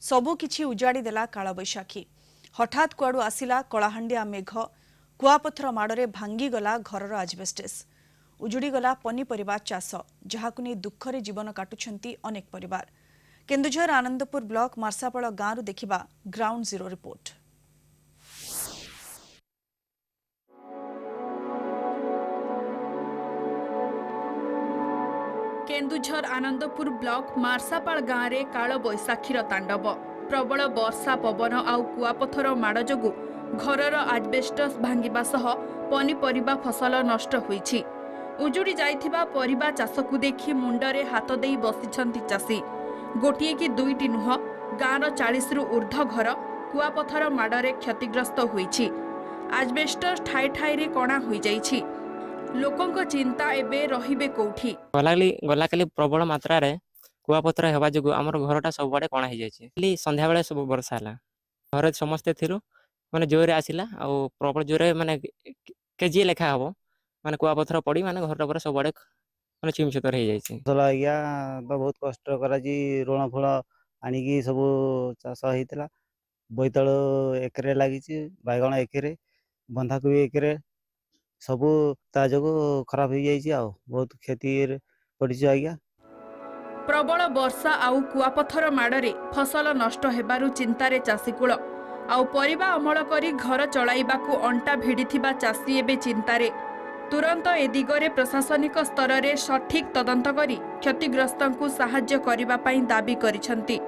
सबुकिछि उजाड़ी देला कालबैशाखी। हठात कुआडू आसिला कलाहांडिया मेघ, कुआपथर माड़े भांगीगला घरर आजबेस्टेस। उजुड़ीगला पनीपरिबा चाष, जहाकु नै दुखरे जीवन काटुछंती अनेक परिवार। केन्दुझर आनंदपुर ब्लॉक मार्सापाड़ गांव देखिबा ground zero report. Keonjhar Anandpur block Marsapad गाँव में काल बैशाखीर तांडव। प्रबल वर्षा पवन आउ कुआपथर माड़ जोगु घरर आजबेस्टस भांगिबा सह पनीपरिबा फसल नष्ट होईछि। उजुड़ी जाइथिबा परिबा चाषकु देखि मुंडरे हाथ देई बसिछंती चाषी। गोटिए कि दुईटी नुह, गाँर 40 रु ऊर्ध्व घर कुआपथर माड़े क्षतिग्रस्त होईछि। आजबेस्टस ठाई ठाई रे कणा होई जाइछि। लोकंक चिंता एबे रहिबे कोठी। गला काली प्रबल मात्रा रे कुआपथर हेबा जोगु हमर घरटा सब बडे कणा हो जाइछि। खाली संध्या बेले सब वर्षा हला, घरे समस्ते थिरु माने जोरे आसिला आ प्रबल जोरे माने केजी लेखा हबो माने कुआपथर पड़ी माने घरटा पर सब बडे माने चिमचतर हो जाइछि। फसल आज्ञा तो बहुत कष्ट करा ऋण फल आनिकी सब चाष होता। बोईतालु एकरे लगी, बैगण एकरे, बंधाकोबी एकरे, सबू ता जोगु खराब हो जाइए। बहुत क्षति पड़ी आज्ञा। प्रबल वर्षा आउ कुआपथर माड़े फसल नष्ट हेबारु चिंतारे चाषीकूल आउ परिबा अमल करी घर चलाइबाकू अंटा भिड़िथिबा चाषी एबे चिंतारे। तुरंत ए दिगरे प्रशासनिक स्तर रे सठिक तदंत करी क्षतिग्रस्तंकू सहाय्य करिबा पई दाबी करिसंती।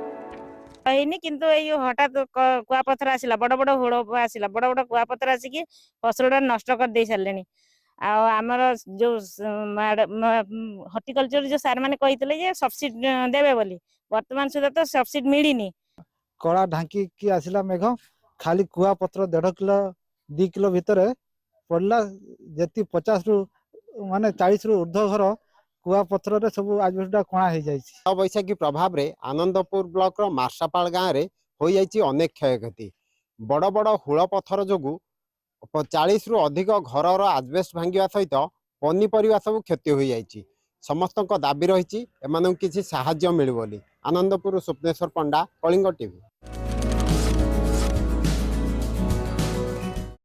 किंतु ये हठात कुआपथर आसिला, बड़ बड़ होड़ आसिला, बड़ बड़ कुआपथर आसिकी फसल नष्ट कर दे सारे। आमर जो हॉर्टिकल्चर जो सार मैंने कही सब्सिडी देवे बोली, वर्तमान सुधा तो सब्सिडी मिलनी। कला ढांकी की आसिला मेघ, खाली कुआपथर 1.5 किलो 2 किलो भितर पड़ला। जी 50 रु माने 40 रु ऊर्ध्व घर कुआपथर सब आजबेस्टा कणा हो जाइछि। बैशाखी प्रभाव रे आनंदपुर ब्लॉक रो मार्सापाड़ गाँव में हो जाइछि अनेक क्षयक्षति। बड़ बड़ हुल पथर जोगु 40 रु अधिक घरर आजबेस्ट भांगिवा सहित पनीपरिबा सब क्षति हो जाइछि। समस्तक दाबी रही एमानंकु किछि सहाय्य मिलु बोली। आनंदपुर स्वप्नेश्वर पंडा, कलिंग टीवी।